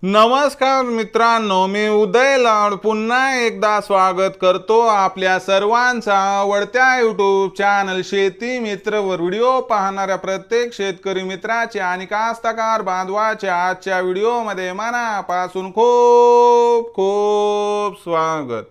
नमस्कार मित्रांनो, मी उदय लाड पुन्हा एकदा स्वागत करतो आपल्या सर्वांचा आवडत्या यूट्यूब चॅनल शेती मित्रवर व्हिडिओ पाहणाऱ्या प्रत्येक शेतकरी मित्राचे आणि कास्तकार बांधवाचे आजच्या व्हिडिओमध्ये मनापासून खूप खूप स्वागत।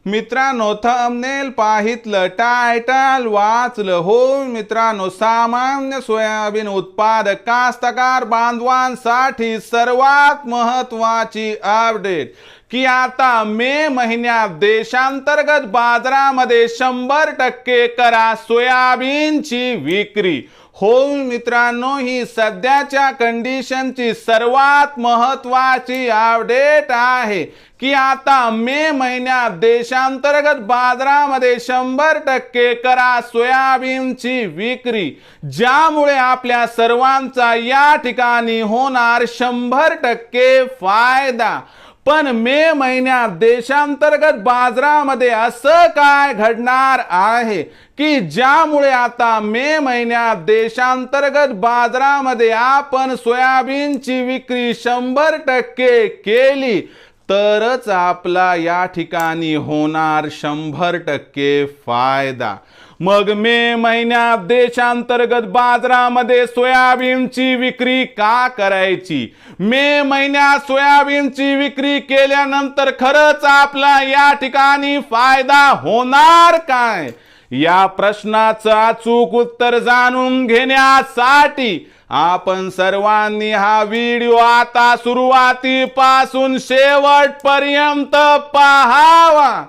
मित्रांनो, थंबनेल पाहितलं, टायटल वाचलं हो मित्रांनो, सामान्य सोयाबीन उत्पादक कास्तकार बांधवांसाठी सर्वात महत्त्वाची अपडेट की आता मे महिन्यात देशांतर्गत बाजारामध्ये 100% करा सोयाबीनची विक्री। हो मित्रांनो, ही सध्याच्या कंडिशनची सर्वात महत्त्वाची अपडेट आहे की आता मे महिन्यात देशांतर्गत बाजारामध्ये 100% करा सोयाबीनची विक्री, ज्यामुळे आपल्या सर्वांचा या ठिकाणी होणार 100% फायदा। पण मे महिन्यात देशांतर्गत बाजारामध्ये असं काय घडणार आहे की ज्यामुळे आता मे महिन्यात देशांतर्गत बाजारामध्ये आपण सोयाबीनची विक्री 100% केली तरच आपला या ठिकाणी होणार 100% फायदा। मग मे महिन्यात देशांतर्गत बाजारामध्ये सोयाबीनची विक्री का करायची? मे महिन्यात सोयाबीनची विक्री केल्यानंतर खरंच आपला या ठिकाणी फायदा होणार काय? या प्रश्नाचं अचूक उत्तर जाणून घेण्यासाठी आपण सर्वांनी हा व्हिडिओ आता सुरुवातीपासून शेवटपर्यंत पाहावा।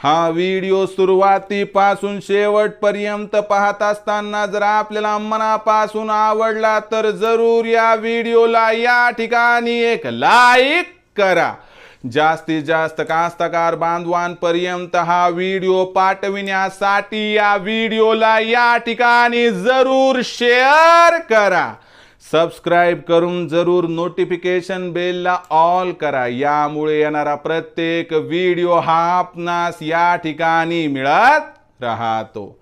हा व्हिडिओ सुरुवातीपासून शेवटपर्यंत पाहत असताना जर आपल्याला मनापासून आवडला तर जरूर या व्हिडिओला या ठिकाणी एक लाईक करा। जास्तीत जास्त कास्तकार बांधवांपर्यंत हा व्हिडिओ पाठविण्यासाठी या व्हिडिओला या ठिकाणी जरूर शेअर करा। सबस्क्राइब करून जरूर नोटिफिकेशन बेलला ऑल करा, यामुळे येणारा प्रत्येक व्हिडिओ हा आपणास या ठिकाणी मिळत राहतो।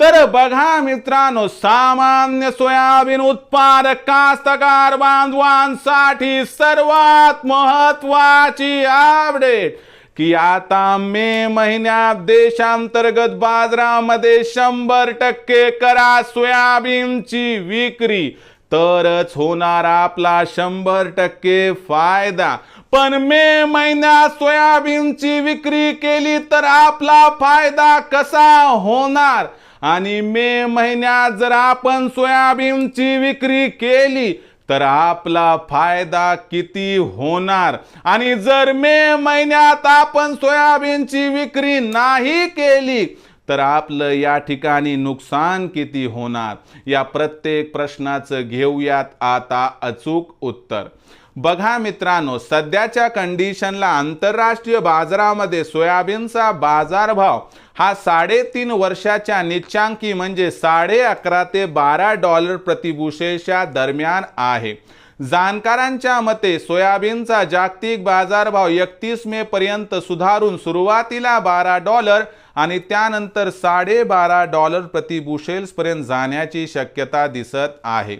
तर बघा मित्रांनो, सामान्य सोयाबीन उत्पादक कास्तकार बांधवांसाठी सर्वात महत्त्वाची अपडेट की आता मे महिन्यात देशांतर्गत बाजारामध्ये 100% करा सोयाबीनची विक्री, तरच होणार आपला 100% फायदा। पण मे महिन्यात सोयाबीनची विक्री केली तर आपला फायदा कसा होणार? आणि मे महिन्यात जर आपण सोयाबीनची विक्री केली तर आपला फायदा किती होणार? आणि जर मे महिन्यात आपण सोयाबीनची विक्री नाही केली तर आपलं या ठिकाणी नुकसान किती होणार? या प्रत्येक प्रश्नाचं घेऊयात आता अचूक उत्तर। बघा मित्रांनो, सध्याच्या कंडिशनला आंतरराष्ट्रीय बाजारामध्ये सोयाबीनचा बाजारभाव हा 3.5 वर्षाच्या निच्चांकी म्हणजे $11.5 ते $12 प्रतिबुशेलच्या दरम्यान आहे। जाणकारांच्या मते सोयाबीनचा जागतिक बाजारभाव 31 मे पर्यंत सुधारून सुरुवातीला $12 आणि त्यानंतर $12.5 प्रतिबुशेल्स पर्यंत जाण्याची शक्यता दिसत आहे।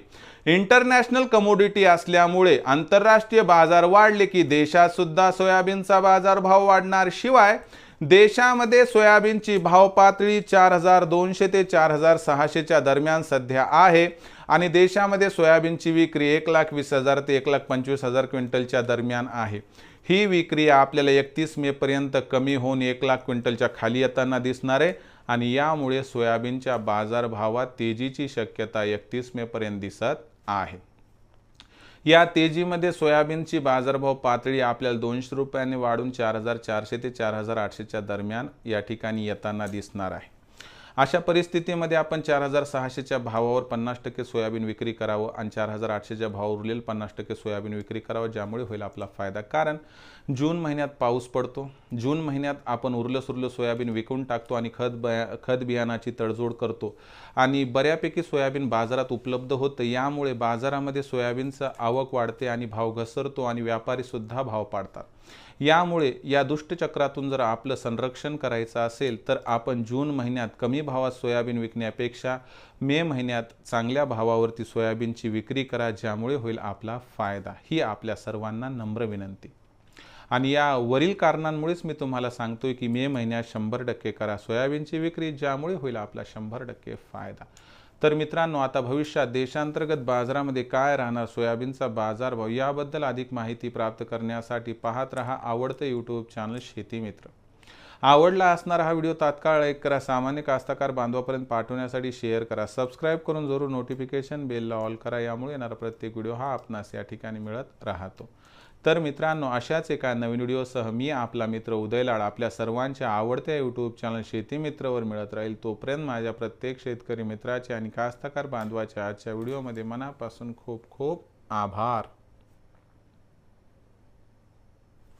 इंटरनॅशनल कमोडिटी असल्यामुळे आंतरराष्ट्रीय बाजार वाढले की देशात सुद्धा सोयाबीनचा बाजारभाव वाढणार। शिवाय देशामध्ये सोयाबीनची भाव पातळी 4200 ते 4600 च्या दरम्यान सध्या आहे आणि देशामध्ये सोयाबीनची विक्री 1,20,000 ते 1,25,000 क्विंटलच्या दरम्यान आहे। ही विक्री आपल्याला 31 मे पर्यंत कमी होऊन 1,00,000 क्विंटलच्या खाली येताना दिसणार आहे आणि यामुळे सोयाबीनच्या बाजारभावात तेजीची शक्यता 31 मे पर्यंत दिसत आहे। या तेजीमध्ये सोयाबीनची बाजारभाव पातळी आपल्याला ₹200 वाढून 4,400 ते 4,800 च्या दरम्यान या ठिकाणी येताना दिसणार आहे। अशा परिस्थितीमध्ये आपण 4,600 च्या भावावर 50% सोयाबीन विक्री करावं आणि 4,800 च्या भावावर उरलेलं 50% सोयाबीन विक्री करावं, ज्यामुळे होईल आपला फायदा। कारण जून महिन्यात पाऊस पडतो, जून महिन्यात आपण उरलं सुरलं सोयाबीन विकून टाकतो आणि खत बियाणाची तडजोड करतो आणि बऱ्यापैकी सोयाबीन बाजारात उपलब्ध होतं। यामुळे बाजारामध्ये सोयाबीनचा आवक वाढते आणि भाव घसरतो आणि व्यापारी सुद्धा भाव पाडतात। यामुळे या दुष्टचक्रातून जर आपलं संरक्षण करायचं असेल तर आपण जून महिन्यात कमी भावात सोयाबीन विकण्यापेक्षा मे महिन्यात चांगल्या भावावरती सोयाबीनची विक्री करा, ज्यामुळे होईल आपला फायदा। ही आपल्या सर्वांना नम्र विनंती। आणि या वरील कारणांमुळेच मी तुम्हाला सांगतोय की मे महिन्यात 100% करा सोयाबीनची विक्री, ज्यामुळे होईल आपला 100% फायदा। तर मित्रांनो, आता भविष्यात देशांतर्गत बाजारामध्ये काय राहणार, सोयाबीनचा बाजारभाव याबद्दल अधिक माहिती प्राप्त करण्यासाठी पाहत रहा आवडतं यूट्यूब चॅनल शेती मित्र। आवडला असणारा हा व्हिडिओ तात्काळ लाईक करा, सामान्य कास्तकार बांधवापर्यंत पाठवण्यासाठी शेअर करा, सबस्क्राईब करून जरूर नोटिफिकेशन बेलला ऑल करा, यामुळे येणारा प्रत्येक व्हिडिओ हा आपणास या ठिकाणी मिळत राहतो। तर मित्रांनो, अशाच एका नवीन व्हिडिओसह मी आपला मित्र उदय लाड आपल्या सर्वांच्या आवडत्या यूट्यूब चॅनल शेती मित्रवर मिळत राहील। तोपर्यंत माझ्या प्रत्येक शेतकरी मित्राचे आणि कास्तकार बांधवाच्या आजच्या व्हिडिओमध्ये मनापासून खूप खूप आभार।